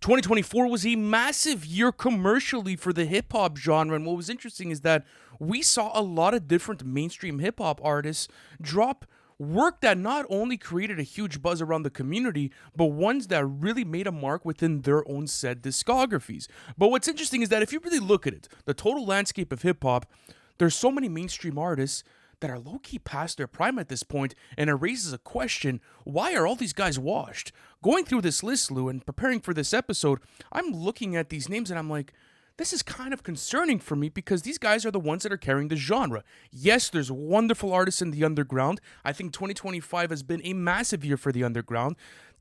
2024 was a massive year commercially for the hip hop genre. And what was interesting is that we saw a lot of different mainstream hip hop artists drop work that not only created a huge buzz around the community, but ones that really made a mark within their own said discographies. But what's interesting is that if you really look at it, the total landscape of hip hop, there's so many mainstream artists that are low-key past their prime at this point, and it raises a question: why are all these guys washed? Going through this list, Lou, and preparing for this episode, I'm looking at these names and I'm like, this is kind of concerning for me because these guys are the ones that are carrying the genre. Yes, there's wonderful artists in the underground. I think 2025 has been a massive year for the underground.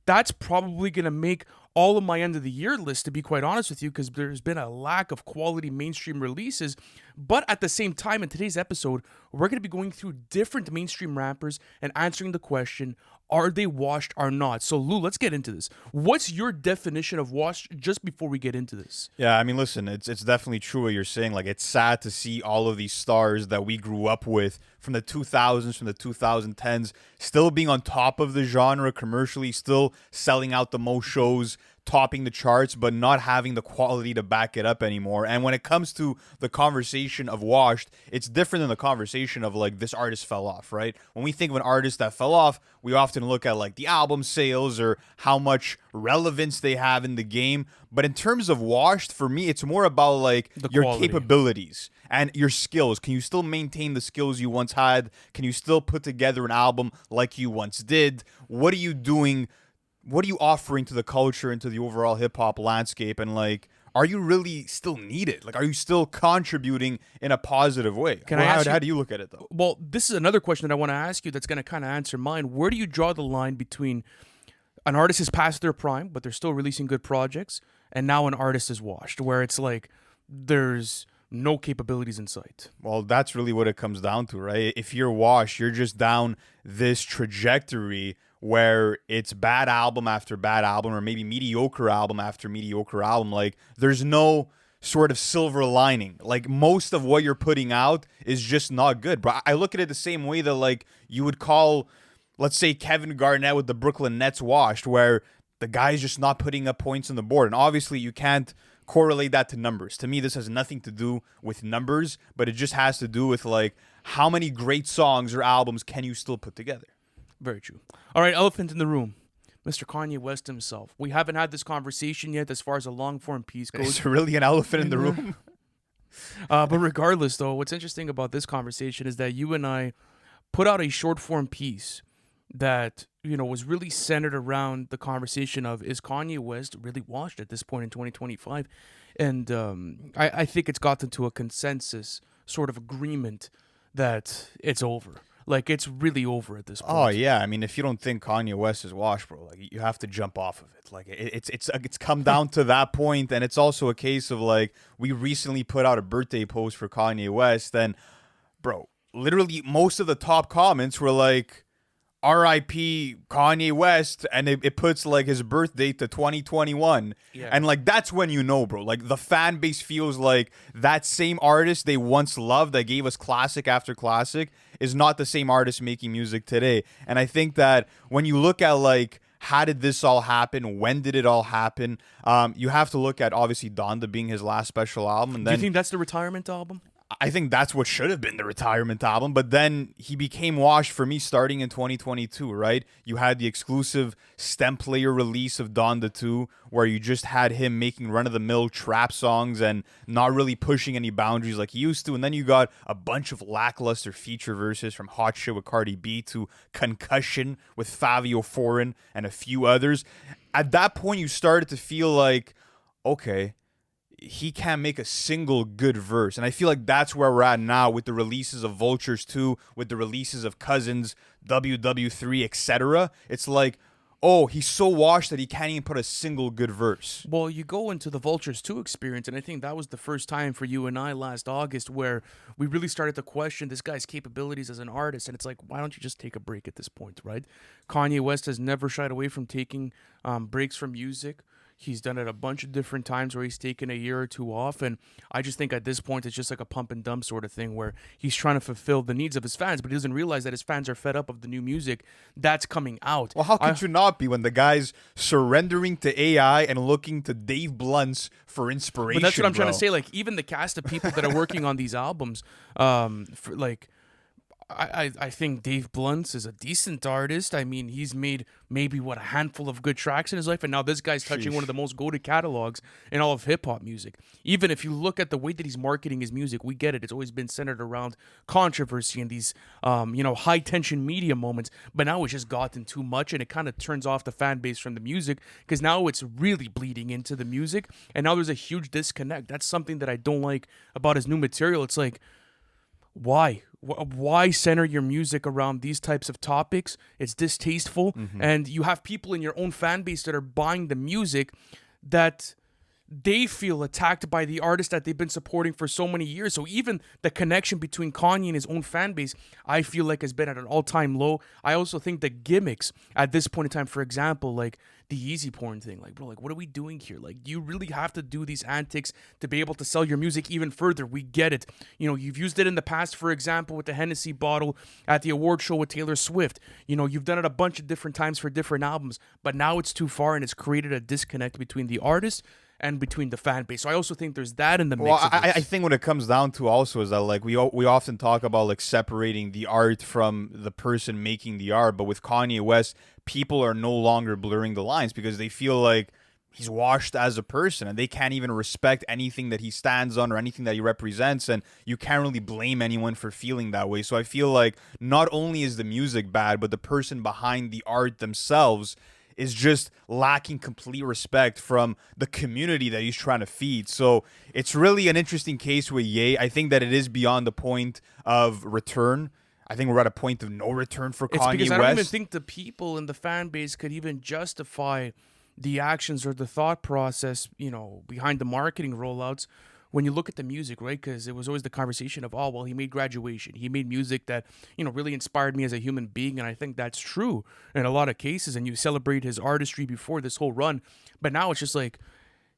That's probably going to make all of my end of the year list, to be quite honest with you, because there's been a lack of quality mainstream releases. But at the same time, in today's episode, we're going to be going through different mainstream rappers and answering the question, are they washed or not? So, Lou, let's get into this. What's your definition of washed just before we get into this? Yeah, I mean, listen, it's definitely true what you're saying. Like, it's sad to see all of these stars that we grew up with from the 2000s, from the 2010s, still being on top of the genre commercially, still selling out the most shows, topping the charts, but not having the quality to back it up anymore. And when it comes to the conversation of washed, it's different than the conversation of like this artist fell off, right? When we think of an artist that fell off, we often look at like the album sales or how much relevance they have in the game. But in terms of washed, for me, it's more about like your capabilities and your skills. Can you still maintain the skills you once had? Can you still put together an album like you once did? What are you doing? What are you offering to the culture and to the overall hip hop landscape? And like, are you really still needed? Like, are you still contributing in a positive way? How do you look at it though? Well, this is another question that I want to ask you that's going to kind of answer mine. Where do you draw the line between an artist is past their prime, but they're still releasing good projects, and now an artist is washed, where it's like there's no capabilities in sight? Well, that's really what it comes down to, right? If you're washed, you're just down this trajectory where it's bad album after bad album, or maybe mediocre album after mediocre album. Like, there's no sort of silver lining. Like, most of what you're putting out is just not good. But I look at it the same way that like you would call, let's say, Kevin Garnett with the Brooklyn Nets washed, where the guy's just not putting up points on the board. And obviously you can't correlate that to numbers. To me, this has nothing to do with numbers, but it just has to do with like how many great songs or albums can you still put together. Very true. All right, elephant in the room. Mr. Kanye West himself. We haven't had this conversation yet as far as a long-form piece goes. Is there really an elephant in the room? But regardless, though, what's interesting about this conversation is that you and I put out a short-form piece that, you know, was really centered around the conversation of, is Kanye West really washed at this point in 2025? And I think it's gotten to a consensus sort of agreement that it's over. Like, it's really over at this point. Oh yeah, I mean, if you don't think Kanye West is washed, bro, like you have to jump off of it. Like it's come down to that point, and it's also a case of like we recently put out a birthday post for Kanye West, and bro, literally most of the top comments were like, R.I.P. Kanye West, and it puts like his birth date to 2021. Yeah. And like that's when you know, bro. Like the fan base feels like that same artist they once loved that gave us classic after classic is not the same artist making music today. And I think that when you look at like how did this all happen? When did it all happen? You have to look at obviously Donda being his last special album. And then, do you think that's the retirement album? I think that's what should have been the retirement album, but then he became washed for me starting in 2022, right? You had the exclusive stem player release of Donda 2, where you just had him making run-of-the-mill trap songs and not really pushing any boundaries like he used to, and then you got a bunch of lackluster feature verses from Hot Shit with Cardi B to Concussion with Fabio Foreign and a few others. At that point, you started to feel like, okay, he can't make a single good verse. And I feel like that's where we're at now with the releases of Vultures 2, with the releases of Cousins, WW3, etc. It's like, oh, he's so washed that he can't even put a single good verse. Well, you go into the Vultures 2 experience, and I think that was the first time for you and I last August where we really started to question this guy's capabilities as an artist. And it's like, why don't you just take a break at this point, right? Kanye West has never shied away from taking breaks from music. He's done it a bunch of different times where he's taken a year or two off. And I just think at this point, it's just like a pump and dump sort of thing where he's trying to fulfill the needs of his fans, but he doesn't realize that his fans are fed up of the new music that's coming out. Well, how could you not be when the guy's surrendering to AI and looking to Dave Blunts for inspiration? But that's what I'm trying bro. to say. Like, even the cast of people that are working on these albums, for, like, I think Dave Blunts is a decent artist. I mean, he's made maybe a handful of good tracks in his life, and now this guy's touching one of the most goated catalogs in all of hip hop music. Even if you look at the way that he's marketing his music, we get it. It's always been centered around controversy and these high tension media moments. But now it's just gotten too much, and it kind of turns off the fan base from the music because now it's really bleeding into the music, and now there's a huge disconnect. That's something that I don't like about his new material. It's like, why? Why center your music around these types of topics? It's distasteful, and you have people in your own fan base that are buying the music that they feel attacked by the artist that they've been supporting for so many years. So even the connection between Kanye and his own fan base, I feel like has been at an all-time low. I also think the gimmicks at this point in time, for example, like the easy porn thing, like, bro, like, what are we doing here? Like, do you really have to do these antics to be able to sell your music even further? We get it. You know, you've used it in the past, for example, with the Hennessy bottle at the award show with Taylor Swift. You know, you've done it a bunch of different times for different albums, but now it's too far and it's created a disconnect between the artist and between the fan base. So I also think there's that in the mix. Well, I think what it comes down to also is that, like, we often talk about, like, separating the art from the person making the art, but with Kanye West, people are no longer blurring the lines because they feel like he's washed as a person and they can't even respect anything that he stands on or anything that he represents, and you can't really blame anyone for feeling that way. So I feel like not only is the music bad, but the person behind the art themselves is just lacking complete respect from the community that he's trying to feed. So it's really an interesting case with Ye. I think that it is beyond the point of return. I think we're at a point of no return for Kanye West. It's because I don't even think the people in the fan base could even justify the actions or the thought process, you know, behind the marketing rollouts when you look at the music, right? Because it was always the conversation of, oh, well, he made Graduation. He made music that, you know, really inspired me as a human being. And I think that's true in a lot of cases. And you celebrate his artistry before this whole run. But now it's just like,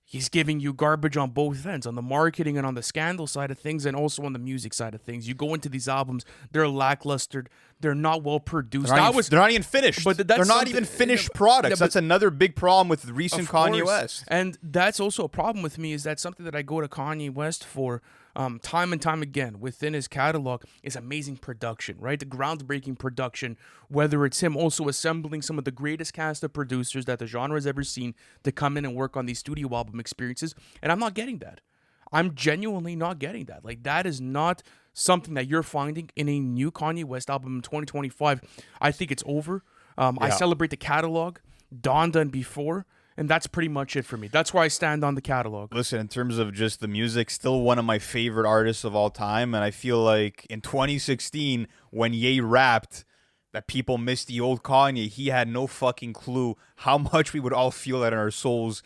he's giving you garbage on both ends, on the marketing and on the scandal side of things, and also on the music side of things. You go into these albums, they're lackluster, they're not well produced. They're not even finished. But they're not even finished products. That's another big problem with recent Kanye West. And that's also a problem with me, is that something that I go to Kanye West for time and time again within his catalog is amazing production, right? The groundbreaking production, whether it's him also assembling some of the greatest cast of producers that the genre has ever seen to come in and work on these studio album experiences. And I'm not getting that. I'm genuinely not getting that. Like, that is not something that you're finding in a new Kanye West album in 2025. I think it's over. I celebrate the catalog, Donda and before, and that's pretty much it for me. That's where I stand on the catalog. Listen, in terms of just the music, still one of my favorite artists of all time. And I feel like in 2016, when Ye rapped that people missed the old Kanye, he had no fucking clue how much we would all feel that in our souls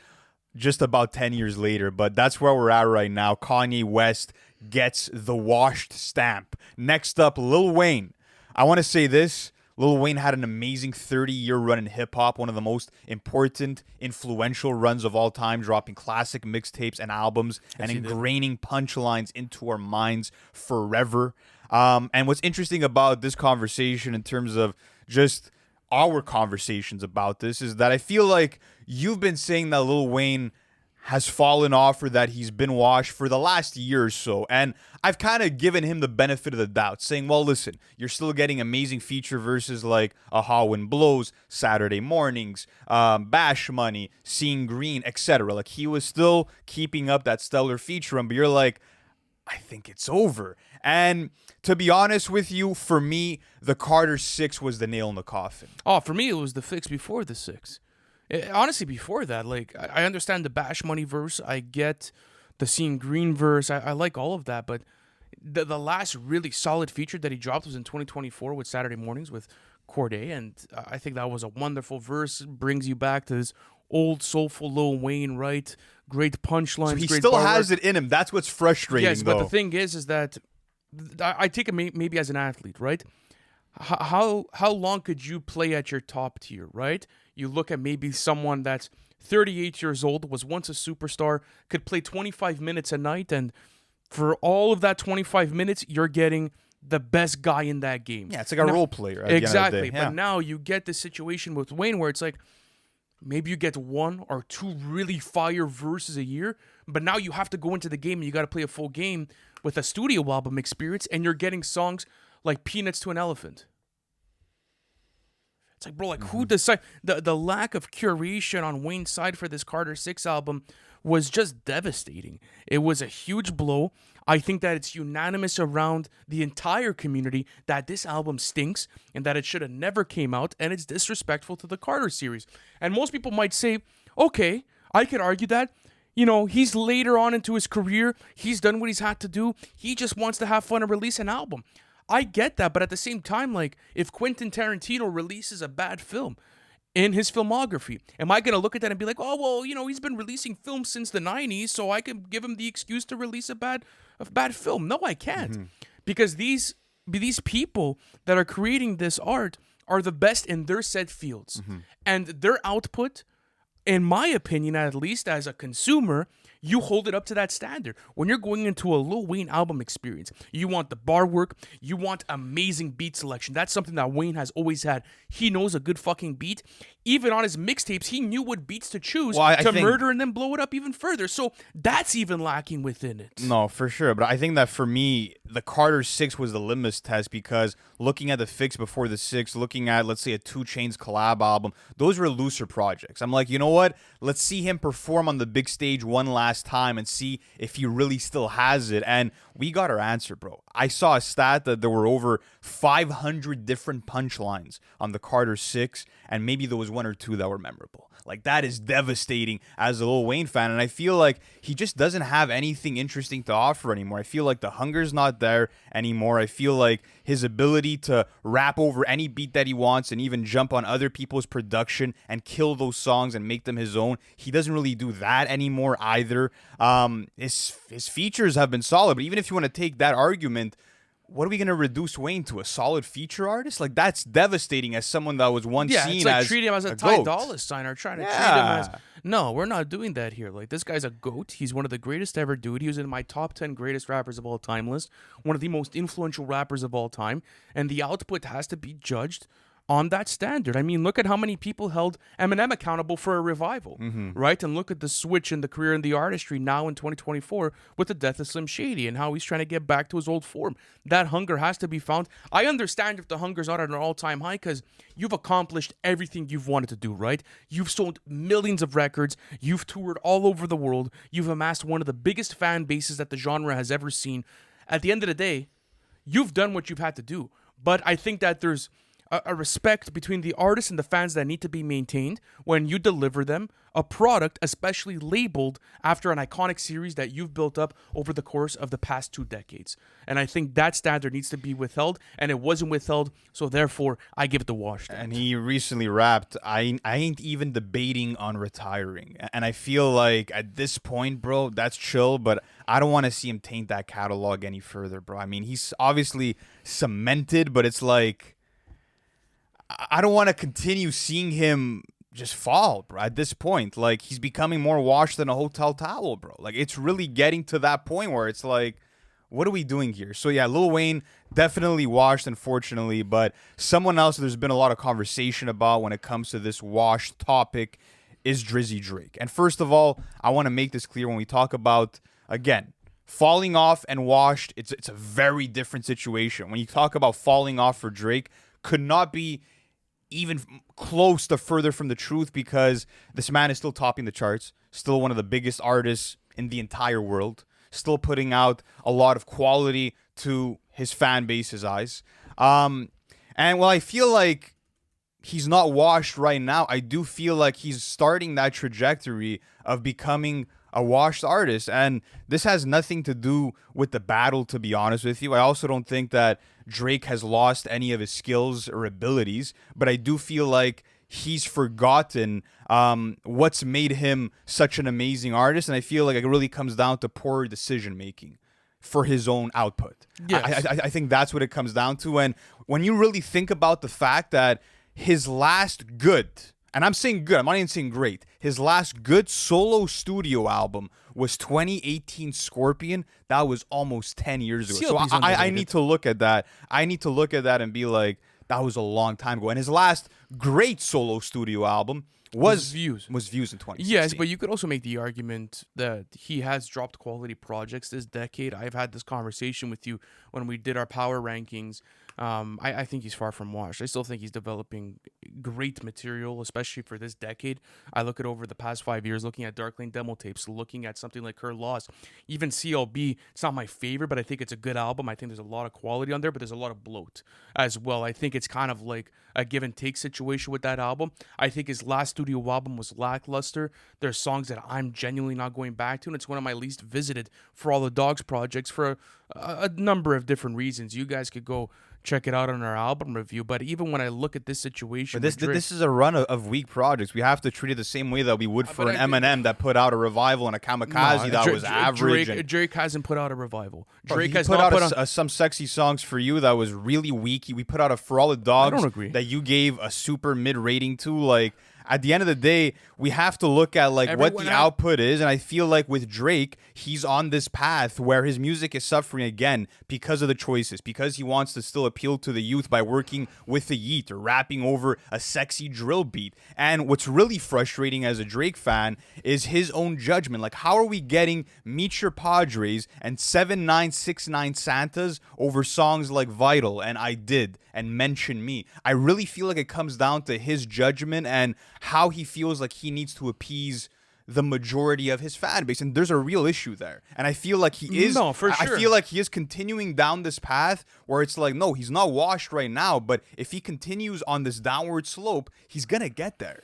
just about 10 years later. But that's where we're at right now. Kanye West gets the washed stamp. Next up, Lil Wayne. I want to say this. Lil Wayne had an amazing 30-year run in hip-hop, one of the most important, influential runs of all time, dropping classic mixtapes and albums and ingraining punchlines into our minds forever. And what's interesting about this conversation in terms of just our conversations about this is that I feel like you've been saying that Lil Wayne has fallen off or that he's been washed for the last year or so. And I've kind of given him the benefit of the doubt, saying, well, listen, you're still getting amazing feature verses like Aha Wind Blows, Saturday Mornings, Bash Money, Seeing Green, etc. Like, he was still keeping up that stellar feature run, but you're like, I think it's over. And to be honest with you, for me, the Carter 6 was the nail in the coffin. Oh, for me, it was the fix before the 6. Honestly, before that, like, I understand the Bash Money verse. I get the Seeing Green verse. I like all of that. But the last really solid feature that he dropped was in 2024 with Saturday Mornings with Corday. And I think that was a wonderful verse. It brings you back to this old, soulful Lil Wayne, right? Great punchlines. So he great still bar has work. it in him. That's what's frustrating, Yes, but though. the thing is that I take it maybe as an athlete, right? How long could you play at your top tier, right? You look at maybe someone that's 38 years old, was once a superstar, could play 25 minutes a night, and for all of that 25 minutes, you're getting the best guy in that game. Yeah, it's like a role player at Exactly. the end of the day. Yeah. But now you get this situation with Wayne where it's like maybe you get one or two really fire verses a year, but now you have to go into the game and you got to play a full game with a studio album experience, and you're getting songs like Peanuts to an Elephant. It's like, bro, like who decide the lack of curation on Wayne's side for this Carter 6 album was just devastating. It was a huge blow. I think that it's unanimous around the entire community that this album stinks and that it should have never came out, and it's disrespectful to the Carter series. And most people might say, okay, I could argue that. You know, he's later on into his career. He's done what he's had to do. He just wants to have fun and release an album. I get that, but at the same time, like, if Quentin Tarantino releases a bad film in his filmography, am I going to look at that and be like, oh, well, you know, he's been releasing films since the 90s, so I can give him the excuse to release a bad film? No, I can't. Because these people that are creating this art are the best in their said fields. And their output, in my opinion, at least as a consumer, you hold it up to that standard. When you're going into a Lil Wayne album experience, you want the bar work, you want amazing beat selection. That's something that Wayne has always had. He knows a good fucking beat. Even on his mixtapes, he knew what beats to choose to murder and then blow it up even further. So that's even lacking within it. No, for sure. But I think that for me, the Carter 6 was the litmus test, because looking at the Fix before the 6, looking at, let's say, a 2 Chainz collab album, those were looser projects. I'm like, you know what? Let's see him perform on the big stage one last time and see if he really still has it. And we got our answer, bro. I saw a stat that there were over 500 different punchlines on the Carter 6, and maybe there was one or two that were memorable. Like, that is devastating as a Lil Wayne fan, and I feel like he just doesn't have anything interesting to offer anymore. I feel like the hunger's not there anymore. I feel like his ability to rap over any beat that he wants and even jump on other people's production and kill those songs and make them his own, he doesn't really do that anymore either. His features have been solid, but even if you want to take that argument, what are we going to reduce Wayne to? A solid feature artist? Like, that's devastating as someone that was once seen it's like as treating him as a Ty Dolla Sign, or trying to treat him as... No, we're not doing that here. Like, this guy's a GOAT. He's one of the greatest ever, dude. He was in my top 10 greatest rappers of all time list. One of the most influential rappers of all time. And the output has to be judged on that standard. I mean, look at how many people held Eminem accountable for a revival, right? And look at the switch in the career and the artistry now in 2024 with the death of Slim Shady and how he's trying to get back to his old form. That hunger has to be found. I understand if the hunger's not at an all-time high, because you've accomplished everything you've wanted to do, right? You've sold millions of records. You've toured all over the world. You've amassed one of the biggest fan bases that the genre has ever seen. At the end of the day, you've done what you've had to do. But I think that there's a respect between the artists and the fans that need to be maintained when you deliver them a product, especially labeled after an iconic series that you've built up over the course of the past 2 decades. And I think that standard needs to be withheld, and it wasn't withheld, so therefore I give it the wash. And he recently rapped, I ain't even debating on retiring. And I feel like at this point, bro, that's chill, but I don't want to see him taint that catalog any further, bro. I mean, he's obviously cemented, but it's like, I don't want to continue seeing him just fall, bro, at this point. Like, he's becoming more washed than a hotel towel, bro. Like, it's really getting to that point where it's like, what are we doing here? So, yeah, Lil Wayne definitely washed, unfortunately. But someone else there's been a lot of conversation about when it comes to this washed topic is Drizzy Drake. And first of all, I want to make this clear when we talk about, again, falling off and washed, it's a very different situation. When you talk about falling off for Drake, could not be even close to further from the truth, because this man is still topping the charts, still one of the biggest artists in the entire world, still putting out a lot of quality to his fan base's eyes. And while I feel like he's not washed right now, I do feel like he's starting that trajectory of becoming a washed artist. And this has nothing to do with the battle, to be honest with you. I also don't think that Drake has lost any of his skills or abilities, but I do feel like he's forgotten what's made him such an amazing artist. And I feel like it really comes down to poor decision making for his own output. Yes. I think that's what it comes down to. And when you really think about the fact that his last good And I'm saying good. I'm not even saying great. His last good solo studio album was 2018 Scorpion. That was almost 10 years ago. So I need to look at that. I need to look at that and be like, that was a long time ago. And his last great solo studio album was Views in 2016. Yes, but you could also make the argument that he has dropped quality projects this decade. I've had this conversation with you when we did our power rankings. I think he's far from washed. I still think he's developing great material, especially for this decade. I look at over the past 5 years, looking at Dark Lane demo tapes, looking at something like Her Loss, even CLB. It's not my favorite, but I think it's a good album. I think there's a lot of quality on there, but there's a lot of bloat as well. I think it's kind of like a give and take situation with that album. I think his last studio album was lackluster. There's songs that I'm genuinely not going back to, and it's one of my least visited For All the Dogs projects for a number of different reasons. You guys could go check it out on our album review. But even when I look at this situation, but this is a run of weak projects. We have to treat it the same way that we would for an Eminem that put out a revival and a Kamikaze that was average. Drake hasn't put out a revival. Drake has put out some sexy songs for you that was really weak. We put out a For All the Dogs I don't agree. that you gave a super mid rating to. Like, at the end of the day, we have to look at like what the output is, and I feel like with Drake, he's on this path where his music is suffering again because of the choices, because he wants to still appeal to the youth by working with the yeet or rapping over a sexy drill beat. And what's really frustrating as a Drake fan is his own judgment. Like, how are we getting Meet Your Padres and 7969 Santas over songs like Vital and I Did and Mention Me? I really feel like it comes down to his judgment and how he feels like he needs to appease the majority of his fan base, and there's a real issue there. And I feel like he is. No, for sure. I feel like he is continuing down this path where it's like, no, he's not washed right now, but if he continues on this downward slope, he's gonna get there.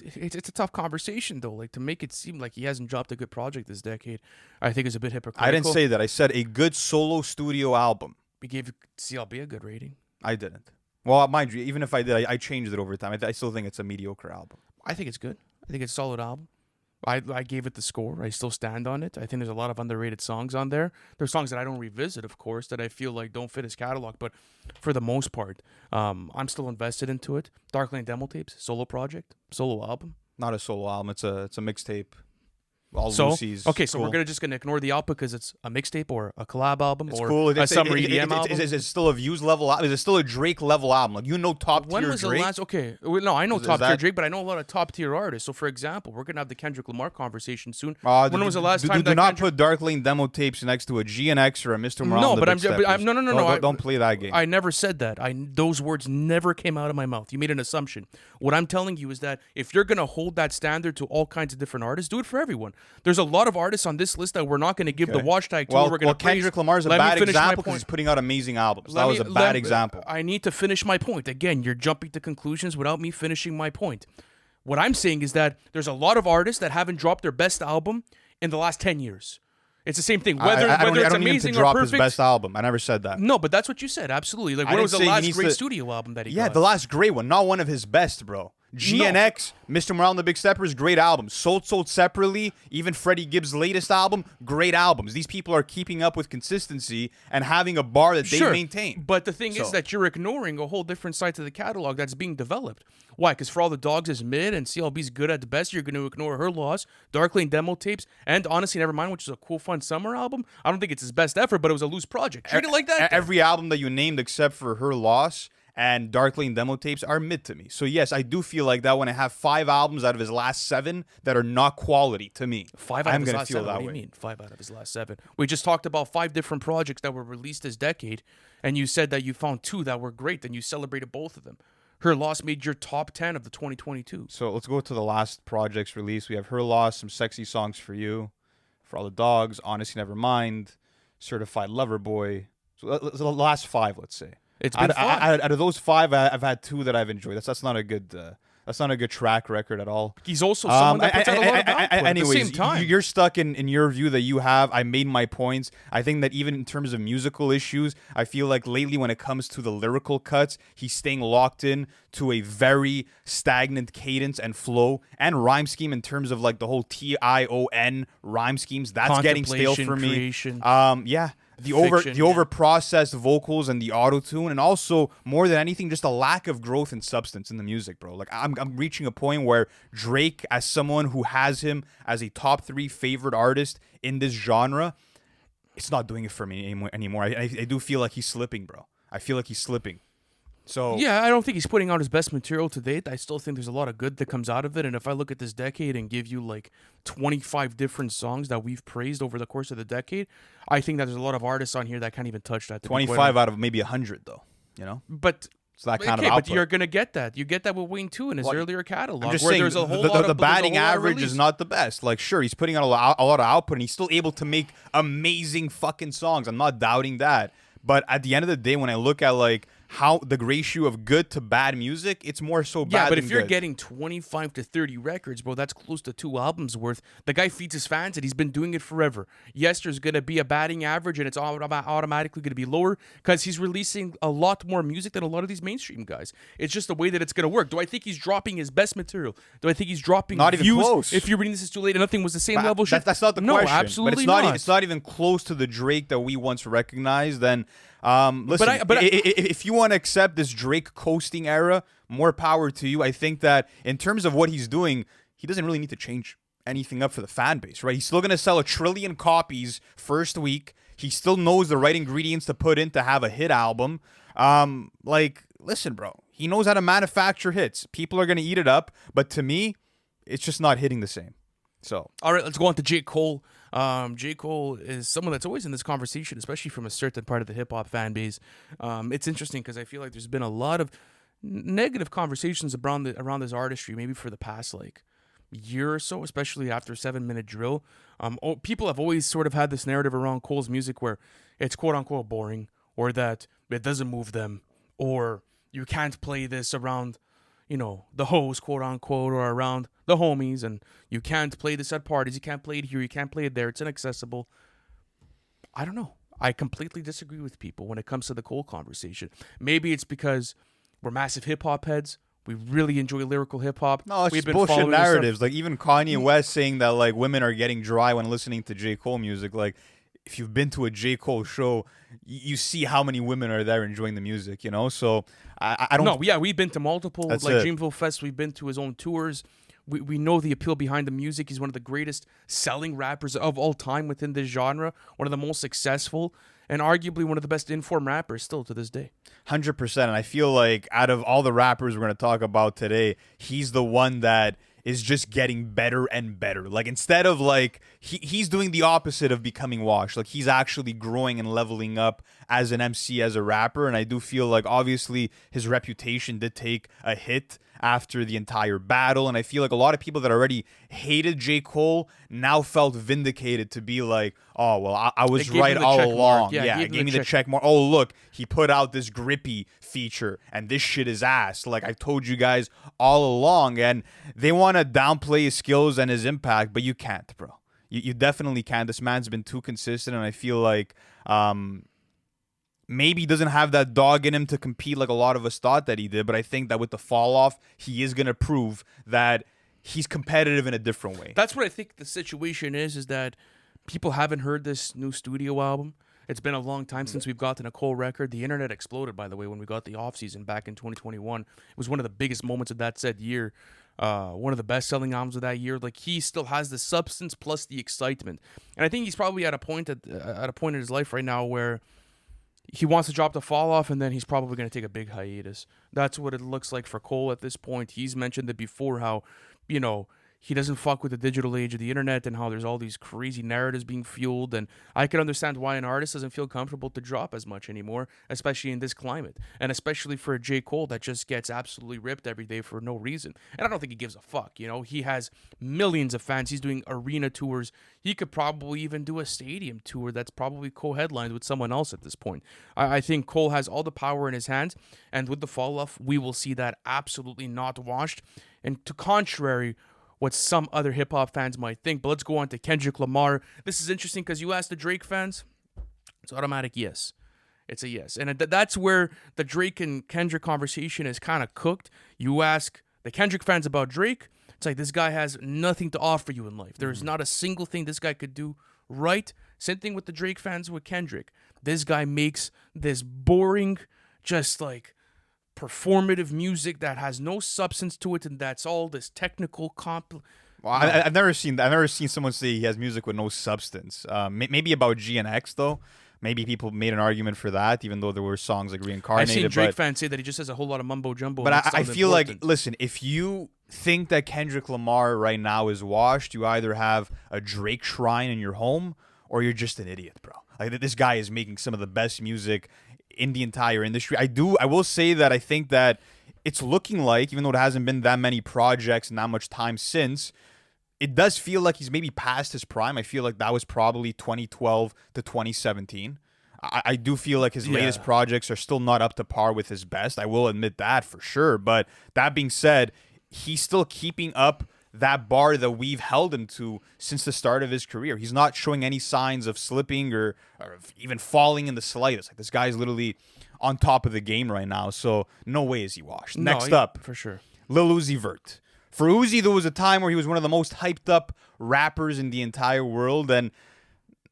It's a tough conversation though. Like, to make it seem like he hasn't dropped a good project this decade, I think is a bit hypocritical. I didn't say that. I said a good solo studio album. We gave CLB a good rating. I didn't. Well, mind you, even if I did, I changed it over time. I still think it's a mediocre album. I think it's good. I think it's a solid album. I gave it the score. I still stand on it. I think there's a lot of underrated songs on there. There's songs that I don't revisit, of course, that I feel like don't fit his catalog. But for the most part, I'm still invested into it. Dark Lane demo tapes, solo project, solo album. Not a solo album. It's a mixtape. All so Lucy's okay, so cool. we're just gonna ignore the output because it's a mixtape or a collab album it's or cool. a summer EDM album. Is it still a Views level? Is it still a Drake level album? Like, you know, top tier Drake. When was the last? Okay, no, I know top tier Drake, but I know a lot of top tier artists. So, for example, we're gonna have the Kendrick Lamar conversation soon. When was the last time? Do not put Dark Lane demo tapes next to a GNX or a Mr. Morale. No, but no. Don't play that game. I never said that. Those words never came out of my mouth. You made an assumption. What I'm telling you is that if you're gonna hold that standard to all kinds of different artists, do it for everyone. There's a lot of artists on this list that we're not going to give the watch tag to. Well, Kendrick Lamar's a bad example because he's putting out amazing albums. That was a bad example. I need to finish my point. Again, you're jumping to conclusions without me finishing my point. What I'm saying is that there's a lot of artists that haven't dropped their best album in the last 10 years. It's the same thing. Whether it's amazing or perfect. His best album. I never said that. No, but that's what you said. Absolutely. Like, when was the last great studio album that he got? Yeah, the last great one. Not one of his best, bro. GNX, Mr. Morale and the Big Steppers, great albums. Sold Separately, even Freddie Gibbs' latest album, great albums. These people are keeping up with consistency and having a bar that they maintain. But the thing is that you're ignoring a whole different side to the catalog that's being developed. Why? Because For All the Dogs is mid and CLB's good at the best. You're going to ignore Her Loss, Dark Lane demo tapes, and Honestly Nevermind, which is a cool, fun summer album. I don't think it's his best effort, but it was a loose project. Treat it like that. Every album that you named except for Her Loss and Dark Lane demo tapes are mid to me. So yes, I do feel like that when I have 5 albums out of his last 7 that are not quality to me. 5 out of his last 7? What do you mean 5 out of his last 7? We just talked about 5 different projects that were released this decade, and you said that you found 2 that were great, and you celebrated both of them. Her Loss made your top 10 of the 2022. So let's go to the last projects released. We have Her Loss, Some Sexy Songs for You, For All the Dogs, Honestly Nevermind, Certified Lover Boy. So the last 5, let's say. It's been fun. Out of those 5, I've had 2 that I've enjoyed. That's not a good. That's not a good track record at all. He's also someone that puts out a lot of output anyways, at the same time. You're stuck in your view that you have. I made my points. I think that even in terms of musical issues, I feel like lately when it comes to the lyrical cuts, he's staying locked in to a very stagnant cadence and flow and rhyme scheme in terms of like the whole TION rhyme schemes. That's getting stale for me. Creation. Yeah. Fiction, the over processed vocals and the auto tune, and also more than anything, just a lack of growth and substance in the music, bro. Like I'm reaching a point where Drake, as someone who has him as a top 3 favorite artist in this genre, it's not doing it for me anymore. I do feel like he's slipping, bro. I feel like he's slipping. So Yeah, I don't think he's putting out his best material to date. I still think there's a lot of good that comes out of it. And if I look at this decade and give you like 25 different songs that we've praised over the course of the decade, I think that there's a lot of artists on here that can't even touch that. 25 out of maybe 100, though. You know, But it's that kind okay, of output. but you're gonna get that. You get that with Wayne too in his earlier catalog. I'm just where saying there's a whole the lot of, batting there's a whole lot of average release. is not the best. Like, sure, he's putting out a lot of output, and he's still able to make amazing fucking songs. I'm not doubting that. But at the end of the day, when I look at like how the ratio of good to bad music, it's more so bad. Yeah, but than if you're good. getting 25 to 30 records, bro, that's close to 2 albums worth. The guy feeds his fans, and he's been doing it forever. Yes, there's going to be a batting average, and it's automatically going to be lower because he's releasing a lot more music than a lot of these mainstream guys. It's just the way that it's going to work. Do I think he's dropping his best material? Do I think he's dropping Not even views? close. If you're reading this too late and nothing was the same level shit? That's not the no, question. absolutely but it's not. It's not even close to the Drake that we once recognized. Then, listen, if you want to accept this Drake coasting era, more power to you. I think that in terms of what he's doing, he doesn't really need to change anything up for the fan base, right? He's still going to sell 1 trillion copies first week. He still knows the right ingredients to put in to have a hit album. Like, listen, bro, he knows how to manufacture hits. People are going to eat it up, but to me, it's just not hitting the same. So, all right, let's go on to J. Cole. J. Cole is someone that's always in this conversation, especially from a certain part of the hip hop fan base. It's interesting because I feel like there's been a lot of negative conversations around this artistry, maybe for the past like year or so, especially after 7 Minute Drill. People have always sort of had this narrative around Cole's music where it's quote unquote boring, or that it doesn't move them, or you can't play this around, you know, the hoes, quote unquote, or around the homies, and you can't play this at parties, you can't play it here, you can't play it there, it's inaccessible. I don't know. I completely disagree with people when it comes to the Cole conversation. Maybe it's because we're massive hip hop heads. We really enjoy lyrical hip hop. no, it's We've just been bullshit following this stuff. narratives. Like even Kanye West saying that like women are getting dry when listening to J. Cole music. Like if you've been to a J. Cole show, you see how many women are there enjoying the music, you know? So I don't... No, yeah, we've been to multiple, That's like it. Dreamville Fest. We've been to his own tours. We know the appeal behind the music. He's one of the greatest selling rappers of all time within this genre. One of the most successful, and arguably one of the best informed rappers still to this day. 100%. And I feel like out of all the rappers we're going to talk about today, he's the one that is just getting better and better. Like instead of like he's doing the opposite of becoming washed. Like he's actually growing and leveling up as an MC, as a rapper. And I do feel like obviously his reputation did take a hit after the entire battle, and I feel like a lot of people that already hated J. Cole now felt vindicated to be like, oh well, I was right all along. Yeah, it gave me the check mark. Oh look, he put out this grippy feature and this shit is ass. Like I told you guys all along. And they want to downplay his skills and his impact, but you can't, bro. You definitely can't. This man's been too consistent, and I feel like maybe he doesn't have that dog in him to compete like a lot of us thought that he did, but I think that with the fall off, he is going to prove that he's competitive in a different way. That's what I think the situation is that people haven't heard this new studio album. It's been a long time since we've gotten a Cole record. The internet exploded, by the way, when we got the off-season back in 2021. It was one of the biggest moments of that said year. One of the best-selling albums of that year. Like, he still has the substance plus the excitement. And I think he's probably at a point in his life right now where he wants to drop the fall off, and then he's probably going to take a big hiatus. That's what it looks like for Cole at this point. He's mentioned it before, how, you know, he doesn't fuck with the digital age of the internet and how there's all these crazy narratives being fueled. And I can understand why an artist doesn't feel comfortable to drop as much anymore, especially in this climate. And especially for a J. Cole that just gets absolutely ripped every day for no reason. And I don't think he gives a fuck, you know. He has millions of fans. He's doing arena tours. He could probably even do a stadium tour that's probably co-headlined with someone else at this point. I think Cole has all the power in his hands. And with the fall-off, we will see that absolutely not washed. And to contrary what some other hip-hop fans might think. But let's go on to Kendrick Lamar. This is interesting because you ask the Drake fans, it's automatic yes. It's a yes. And that's where the Drake and Kendrick conversation is kind of cooked. You ask the Kendrick fans about Drake, it's like this guy has nothing to offer you in life. There's not a single thing this guy could do right? Same thing with the Drake fans with Kendrick. This guy makes this boring, just like performative music that has no substance to it, and that's all this technical Well, No, I've never seen someone say he has music with no substance. Maybe about GNX though. Maybe people made an argument for that, even though there were songs like I've Reincarnated. seen Drake But fans say that he just has a whole lot of mumbo jumbo. but And it I sounds feel like, important. listen, if you think that Kendrick Lamar right now is washed, you either have a Drake shrine in your home or you're just an idiot, bro. Like this guy is making some of the best music in the entire industry. I will say that I think that it's looking like, even though there hasn't been that many projects and that much time since, it does feel like he's maybe past his prime. I feel like that was probably 2012 to 2017. I do feel like his latest projects are still not up to par with his best. I will admit that for sure. But that being said, he's still keeping up that bar that we've held him to since the start of his career. He's not showing any signs of slipping or even falling in the slightest. Like this guy's literally on top of the game right now. So no way is he washed. No, Next up, for sure. Lil Uzi Vert. For Uzi, there was a time where he was one of the most hyped up rappers in the entire world, and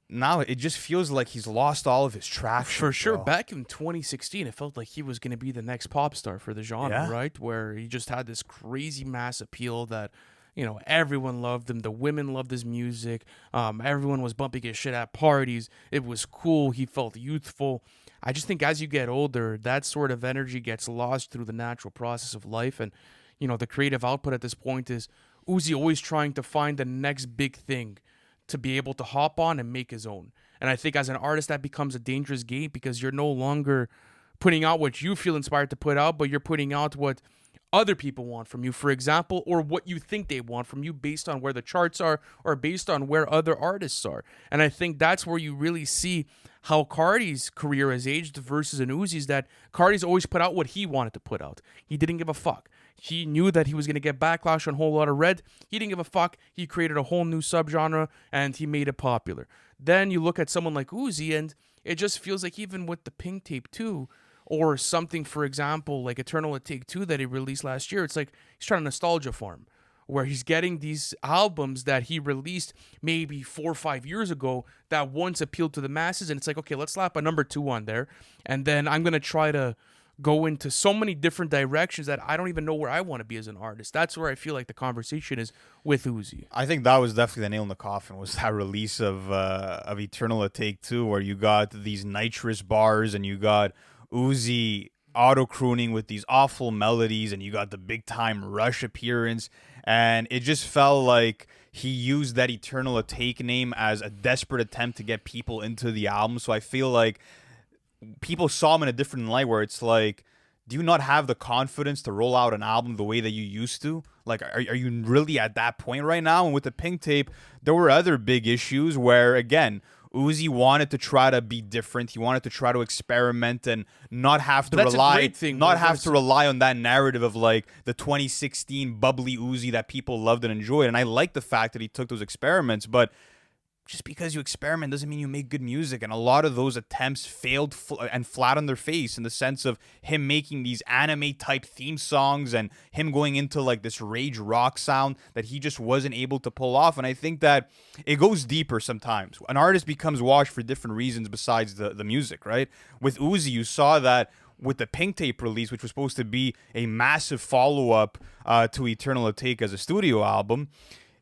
now it just feels like he's lost all of his traction. For sure. bro. Back in 2016, it felt like he was going to be the next pop star for the genre, Yeah. right? Where he just had this crazy mass appeal that, everyone loved him. The women loved his music. Everyone was bumping his shit at parties. It was cool. He felt youthful. I just think as you get older, that sort of energy gets lost through the natural process of life. And, the creative output at this point is Uzi always trying to find the next big thing to be able to hop on and make his own. And I think as an artist, that becomes a dangerous game because you're no longer putting out what you feel inspired to put out, but you're putting out what other people want from you, for example, or what you think they want from you based on where the charts are or based on where other artists are. And I think that's where you really see how Cardi's career has aged versus an Uzi's, that Cardi's always put out what he wanted to put out. He didn't give a fuck. He knew that he was going to get backlash on a whole lot of red. He didn't give a fuck. He created a whole new subgenre and he made it popular. Then you look at someone like Uzi and it just feels like even with the Pink Tape 2 or something, for example, like Eternal at Take 2 that he released last year, it's like he's trying to nostalgia farm where he's getting these albums that he released maybe 4 or 5 years ago that once appealed to the masses. And it's like, okay, let's slap a number 2 on there. And then I'm going to try to go into so many different directions that I don't even know where I want to be as an artist. That's where I feel like the conversation is with Uzi. I think that was definitely the nail in the coffin, was that release of Eternal at Take 2, where you got these nitrous bars and you got Uzi auto crooning with these awful melodies, and you got the big time Rush appearance, and it just felt like he used that Eternal at Take name as a desperate attempt to get people into the album. So I feel like people saw him in a different light, where it's like, do you not have the confidence to roll out an album the way that you used to? Like, are you really at that point right now? And with the Pink Tape, there were other big issues where, again, Uzi wanted to try to be different. He wanted to try to experiment and not have to rely on that narrative of like the 2016 bubbly Uzi that people loved and enjoyed. And I like the fact that he took those experiments, but just because you experiment doesn't mean you make good music. And a lot of those attempts failed and flat on their face, in the sense of him making these anime type theme songs and him going into like this rage rock sound that he just wasn't able to pull off. And I think that it goes deeper sometimes. An artist becomes washed for different reasons besides the music, right? With Uzi, you saw that with the Pink Tape release, which was supposed to be a massive follow-up to Eternal at Take as a studio album.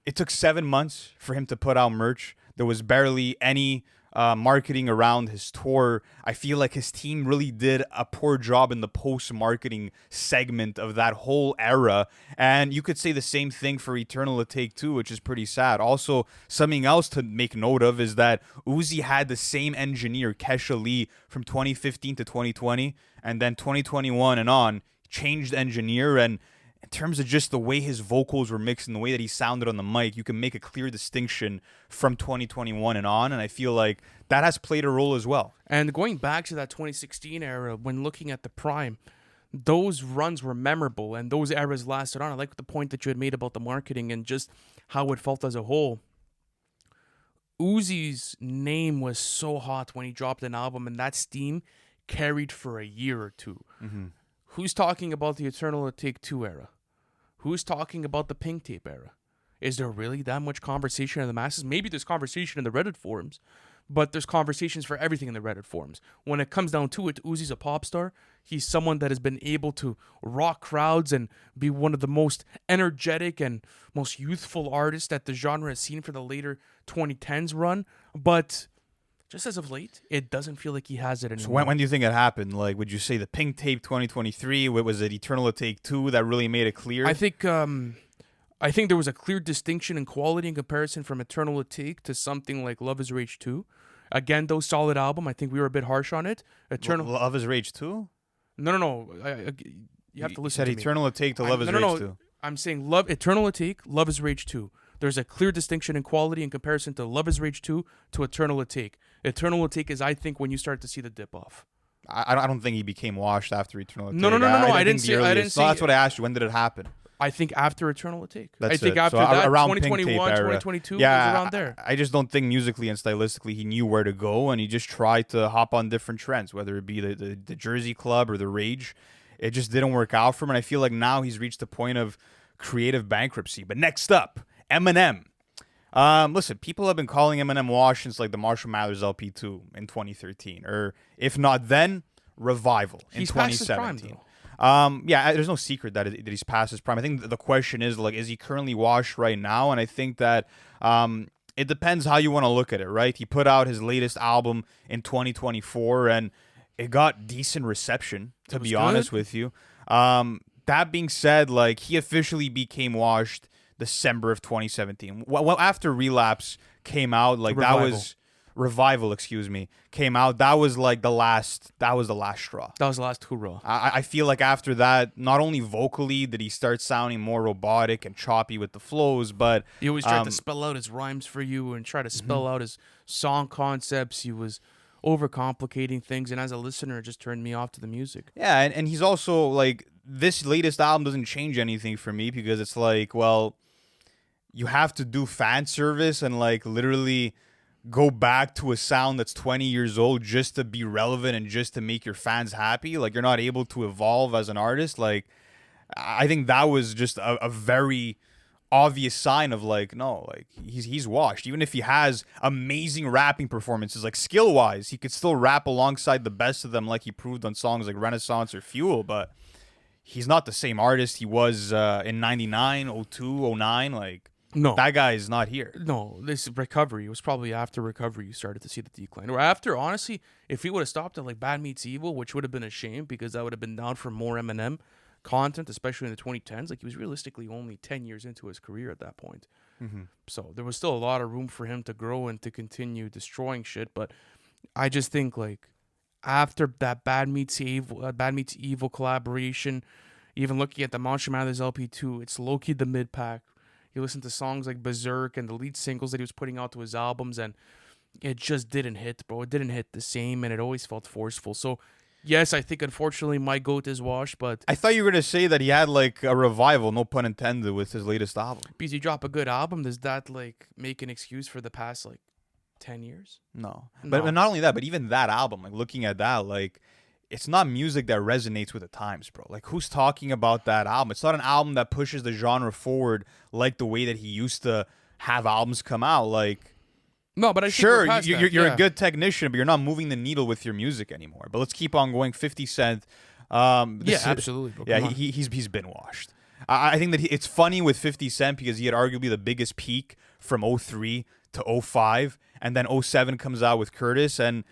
It took 7 months for him to put out merch. There was barely any marketing around his tour. I feel like his team really did a poor job in the post-marketing segment of that whole era. And you could say the same thing for Eternal at Take 2, which is pretty sad. Also, something else to make note of is that Uzi had the same engineer, Kesha Lee, from 2015 to 2020. And then 2021 and on, changed engineer. And in terms of just the way his vocals were mixed and the way that he sounded on the mic, you can make a clear distinction from 2021 and on. And I feel like that has played a role as well. And going back to that 2016 era, when looking at the prime, those runs were memorable and those eras lasted on. I like the point that you had made about the marketing and just how it felt as a whole. Uzi's name was so hot when he dropped an album, and that steam carried for a year or two. Mm-hmm. Who's Who's talking about the Eternal at Take 2 era? Who's talking about the Pink Tape era? is there really that much conversation in the masses? Maybe there's conversation in the Reddit forums, but there's conversations for everything in the Reddit forums. When it comes down to it, Uzi's a pop star. He's someone that has been able to rock crowds and be one of the most energetic and most youthful artists that the genre has seen for the later 2010s run. But just as of late, it doesn't feel like he has it anymore. So when do you think it happened? Like, would you say the Pink Tape 2023? What was it? Eternal Take 2 that really made it clear? I think there was a clear distinction in quality in comparison from Eternal Take to something like Love Is Rage 2. Again, though, solid album. I think we were a bit harsh on it. Love Is Rage 2? No. You have to listen said to me. Eternal Take to Love Is Rage 2. I'm saying Eternal Take, Love Is Rage 2. There's a clear distinction in quality in comparison to Love Is Rage 2 to Eternal Take. Eternal Take is, I think, when you start to see the dip off. I don't think he became washed after Eternal Take. No. I didn't say. That's what I asked you. When did it happen? I think after Eternal Take. That's I think it. after So that, around 2021, Pink Tape era. 2022 was around there. I just don't think musically and stylistically he knew where to go, and he just tried to hop on different trends, whether it be the Jersey Club or the Rage. It just didn't work out for him, and I feel like now he's reached the point of creative bankruptcy. But next up, Eminem. Listen, people have been calling Eminem washed since like the Marshall Mathers LP2 in 2013, or if not then, Revival in He's past his 2017. prime, though. Yeah, there's no secret that he's past his prime. I think the question is like, is he currently washed right now? And I think that it depends how you want to look at it, right? He put out his latest album in 2024, and it got decent reception, to be honest with you. That being said, like, he officially became washed December of 2017. Well, after Relapse came out, like Revival, came out. That was like the last straw. That was the last hurrah. I feel like after that, not only vocally did he start sounding more robotic and choppy with the flows, but he always tried to spell out his rhymes for you and try to spell out his song concepts. He was overcomplicating things, and as a listener, it just turned me off to the music. Yeah, and he's also like, this latest album doesn't change anything for me, because it's like, well, you have to do fan service and like literally go back to a sound that's 20 years old just to be relevant and just to make your fans happy. Like, you're not able to evolve as an artist. Like, I think that was just a very obvious sign of like, no, like he's washed. Even if he has amazing rapping performances, like skill wise, he could still rap alongside the best of them, like he proved on songs like Renaissance or Fuel, but he's not the same artist he was in 99, 02, 09. Like, no, that guy is not here. No, this recovery, it was probably after recovery you started to see the decline. Or after, honestly, if he would have stopped at like Bad Meets Evil, which would have been a shame because that would have been down for more Eminem content, especially in the 2010s. Like, he was realistically only 10 years into his career at that point. So there was still a lot of room for him to grow and to continue destroying shit. But I just think, like, after that Bad Meets Evil collaboration, even looking at the Marshall Mathers LP2, it's low-key the mid-pack. You listen to songs like Berserk and the lead singles that he was putting out to his albums, and it just didn't hit, bro. It didn't hit the same, and it always felt forceful. So, yes, I think, unfortunately, my GOAT is washed, but I thought you were going to say that he had, like, a revival, no pun intended, with his latest album. because you drop a good album, does that, like, make an excuse for the past, like, 10 years? No. No. But not only that, but even that album, like, looking at that, like, it's not music that resonates with the times, bro. Like, who's talking about that album? It's not an album that pushes the genre forward like the way that he used to have albums come out. Like, No, but I think sure, we're past you're that. a good technician, but you're not moving the needle with your music anymore. But let's keep on going. 50 Cent. Absolutely. Bro. Yeah, Come on. he's been washed. I think that it's funny with 50 Cent because he had arguably the biggest peak from 03 to 05, and then 07 comes out with Curtis, and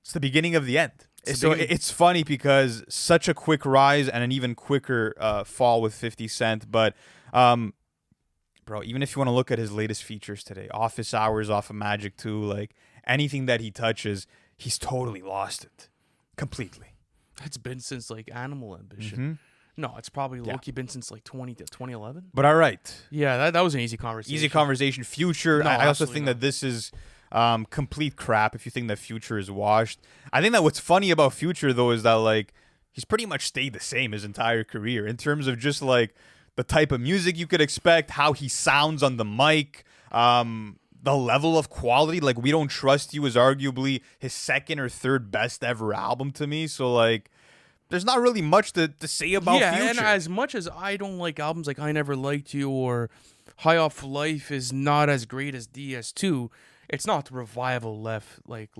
it's the beginning of the end. So it's funny because such a quick rise and an even quicker fall with 50 Cent. But, bro, even if you want to look at his latest features today, Office Hours off of Magic 2, like anything that he touches, he's totally lost it completely. It's been since, like, Animal Ambition. No, it's probably low-key been since, like, 2011. But all right. Yeah, that was an easy conversation. Easy conversation. Future, No, I also absolutely think not. that this is complete crap if you think that Future is washed. I think that what's funny about Future, though, is that, like, he's pretty much stayed the same his entire career in terms of just, like, the type of music you could expect, how he sounds on the mic, the level of quality. Like, We Don't Trust You is arguably his second or third best ever album to me. So, like, there's not really much to say about Future. And as much as I don't like albums like I Never Liked You or High Off Life is not as great as DS2. It's not the revival left like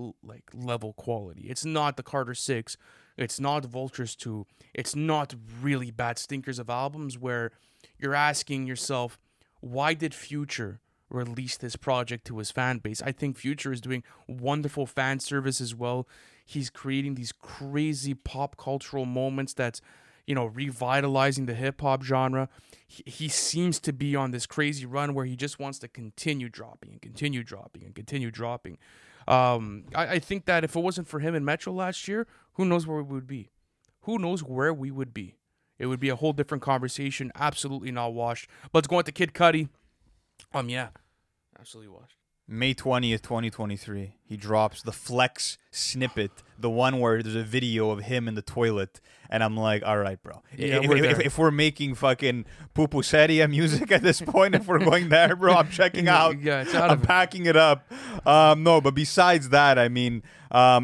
level quality. It's not the Carter 6. It's not Vultures 2. It's not really bad stinkers of albums where you're asking yourself, why did Future release this project to his fan base? I think Future is doing wonderful fan service as well. He's creating these crazy pop cultural moments that's, revitalizing the hip hop genre. He seems to be on this crazy run where he just wants to continue dropping and continue dropping and continue dropping. I think that if it wasn't for him in Metro last year, who knows where we would be? Who knows where we would be? It would be a whole different conversation. Absolutely not washed. But let's go into Kid Cudi. Yeah, absolutely washed. May 20th, 2023, he drops the Flex snippet, the one where there's a video of him in the toilet, and I'm like, all right, bro. Yeah, if we're making fucking pupuseria music at this point, if we're going there, bro, I'm checking out. Yeah, it's out of I'm packing it up. No, but besides that, I mean,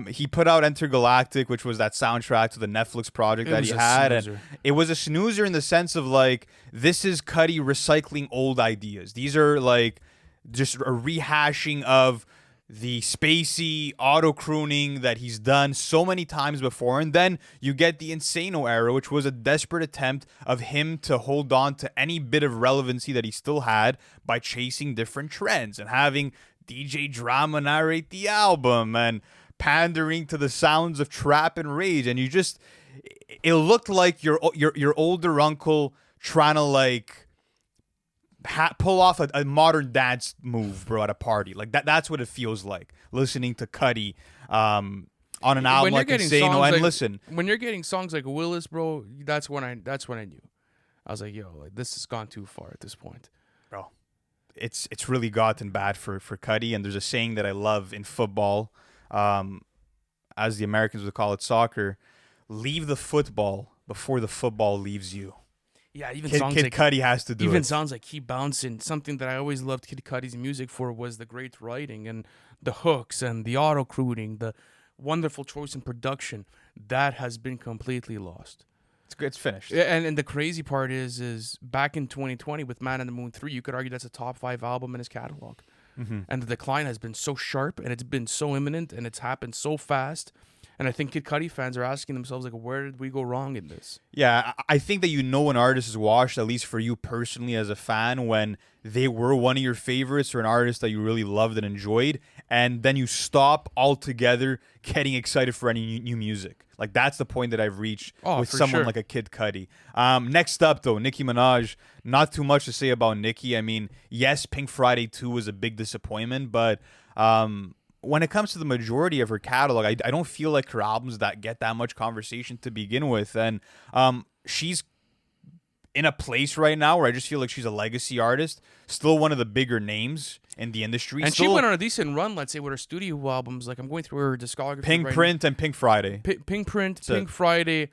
he put out Intergalactic, which was that soundtrack to the Netflix project that he had, and it was a snoozer in the sense of like, this is Cudi recycling old ideas. These are like just a rehashing of the spacey auto crooning that he's done so many times before. And then you get the Insano era, which was a desperate attempt of him to hold on to any bit of relevancy that he still had by chasing different trends and having DJ Drama narrate the album and pandering to the sounds of trap and rage. And it looked like your older uncle trying to like pull off a modern dance move, bro, at a party. Like that's what it feels like listening to Cudi on an album like Insano. And listen, when you're getting songs like Willis, bro, that's when I knew. I was like, yo, like this has gone too far at this point, bro. It's really gotten bad for Cudi. And there's a saying that I love in football, as the Americans would call it, soccer: leave the football before the football leaves you. Yeah, even Kid, songs Kid like Cudi has to do even it. sounds like Keep Bouncing. Something that I always loved Kid Cudi's music for was the great writing and the hooks and the auto crooning, the wonderful choice in production. That has been completely lost. It's finished. And the crazy part is back in 2020 with Man on the Moon 3, you could argue that's a top 5 album in his catalog. Mm-hmm. And the decline has been so sharp and it's been so imminent and it's happened so fast. And I think Kid Cudi fans are asking themselves, like, where did we go wrong in this? Yeah, I think that an artist is washed, at least for you personally as a fan, when they were one of your favorites or an artist that you really loved and enjoyed, and then you stop altogether getting excited for any new music. Like, that's the point that I've reached with someone like a Kid Cudi. Next up, though, Nicki Minaj. Not too much to say about Nicki. I mean, yes, Pink Friday 2 was a big disappointment, but when it comes to the majority of her catalog, I don't feel like her albums that get that much conversation to begin with. And she's in a place right now where I just feel like she's a legacy artist, still one of the bigger names in the industry. And she went on a decent run, let's say, with her studio albums. Like, I'm going through her discography. Pink Print and Pink Friday. Pink Print, Pink Friday.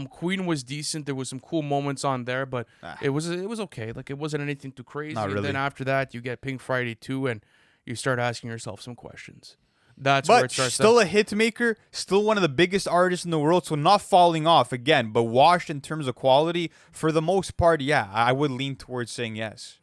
Queen was decent. There was some cool moments on there, but it was okay. Like, it wasn't anything too crazy. Not really. And then after that, you get Pink Friday 2, and you start asking yourself some questions. But where it starts. Still a hit maker, still one of the biggest artists in the world, so not falling off again, but washed in terms of quality for the most part. Yeah, I would lean towards saying yes.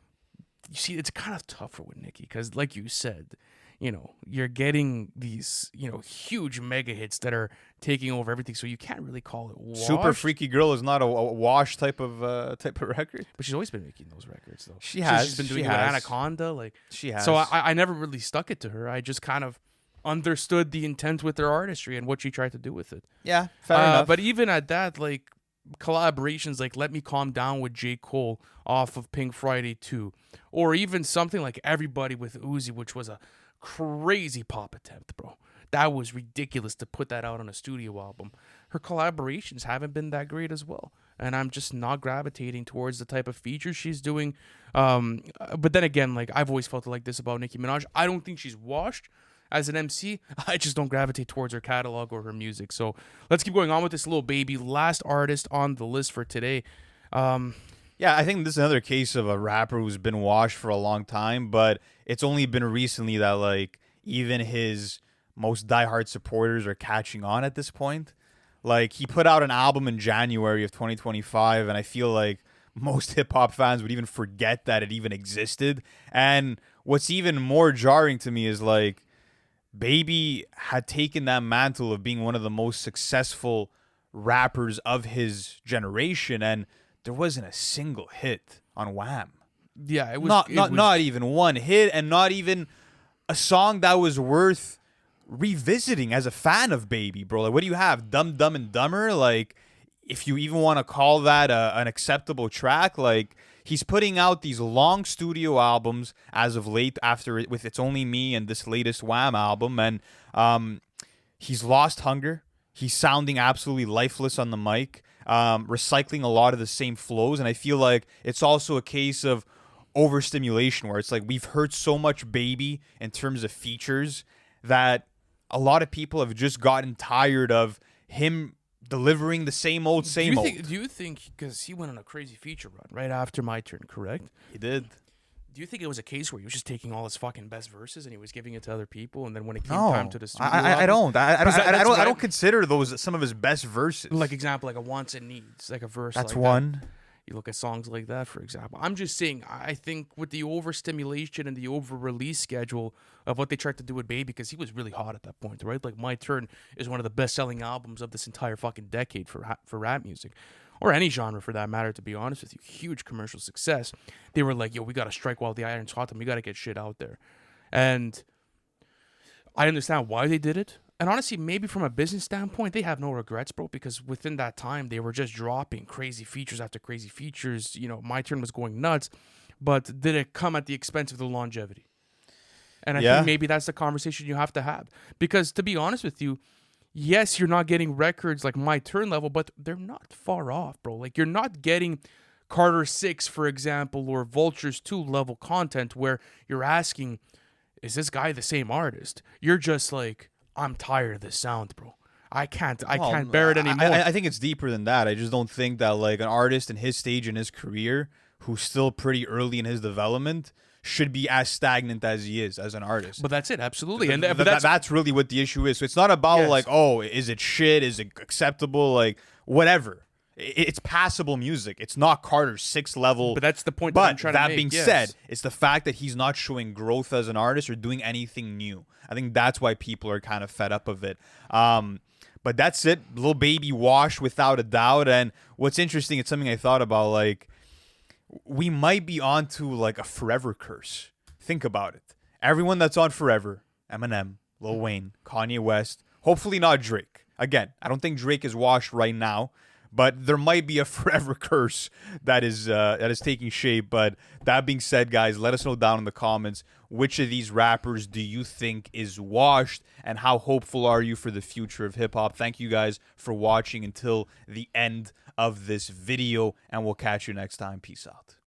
You see, it's kind of tougher with Nicki because, like you said, you're getting these, huge mega hits that are taking over everything, so you can't really call it washed. Super Freaky Girl is not a wash type of record, but she's always been making those records, though. She's been doing it with Anaconda, like she has. So I never really stuck it to her. I just kind of understood the intent with her artistry and what she tried to do with it. Yeah, fair enough. But even at that, like collaborations like Let Me Calm Down with J. Cole off of Pink Friday 2, or even something like Everybody with Uzi, which was a crazy pop attempt, bro. That was ridiculous to put that out on a studio album. Her collaborations haven't been that great as well, and I'm just not gravitating towards the type of features she's doing. But then again, like I've always felt like this about Nicki Minaj. I don't think she's washed as an MC. I just don't gravitate towards her catalog or her music. So let's keep going on with this little baby. Last artist on the list for today. Yeah, I think this is another case of a rapper who's been washed for a long time, but it's only been recently that like even his most diehard supporters are catching on at this point. Like he put out an album in January of 2025, and I feel like most hip hop fans would even forget that it even existed. And what's even more jarring to me is like Baby had taken that mantle of being one of the most successful rappers of his generation, and there wasn't a single hit on Wham. Yeah, it was Not even one hit, and not even a song that was worth revisiting as a fan of Baby, bro. Like, what do you have? Dumb and Dumber? Like, if you even want to call that an acceptable track, like, he's putting out these long studio albums as of late after with It's Only Me and this latest Wham album, and he's lost hunger. He's sounding absolutely lifeless on the mic, recycling a lot of the same flows, and I feel like it's also a case of overstimulation where it's like we've heard so much Baby in terms of features that a lot of people have just gotten tired of him delivering the same old. Do you think because he went on a crazy feature run right after My Turn, correct? He did. Do you think it was a case where he was just taking all his fucking best verses and he was giving it to other people, and then when it came No, time to the studio, I don't. I I don't consider those some of his best verses. like example, like a Wants and Needs, like a verse. That's like one. That. You look at songs like that, for example. I'm just saying, I think with the overstimulation and the over-release schedule of what they tried to do with Baby, because he was really hot at that point, right? Like My Turn is one of the best-selling albums of this entire fucking decade for rap music, or any genre for that matter, to be honest with you. Huge commercial success. They were like, yo, we got to strike while the iron's hot, and we got to get shit out there. And I understand why they did it. And honestly, maybe from a business standpoint, they have no regrets, bro, because within that time, they were just dropping crazy features after crazy features. You know, My Turn was going nuts, but did it come at the expense of the longevity? And I think maybe that's the conversation you have to have. Because to be honest with you, yes, you're not getting records like My Turn level, but they're not far off, bro. Like, you're not getting Carter 6, for example, or Vultures 2 level content where you're asking, is this guy the same artist? You're just like, I'm tired of this sound, bro. I can't bear it anymore. I think it's deeper than that. I just don't think that like an artist in his stage in his career, who's still pretty early in his development, should be as stagnant as he is as an artist. But that's it, absolutely. That's really what the issue is. So it's not about like, oh, is it shit? Is it acceptable? Like, whatever. It's passable music. It's not Carter's 6 level. But that's the point that I'm trying to make. That being said, it's the fact that he's not showing growth as an artist or doing anything new. I think that's why people are kind of fed up of it. But that's it. Lil Baby washed without a doubt. And what's interesting, it's something I thought about, like, we might be onto like a forever curse. Think about it. Everyone that's on Forever, Eminem, Lil Wayne, Kanye West, hopefully not Drake. Again, I don't think Drake is washed right now, but there might be a forever curse that is taking shape. But that being said, guys, let us know down in the comments which of these rappers do you think is washed, and how hopeful are you for the future of hip hop. Thank you guys for watching until the end of this video, and we'll catch you next time. Peace out.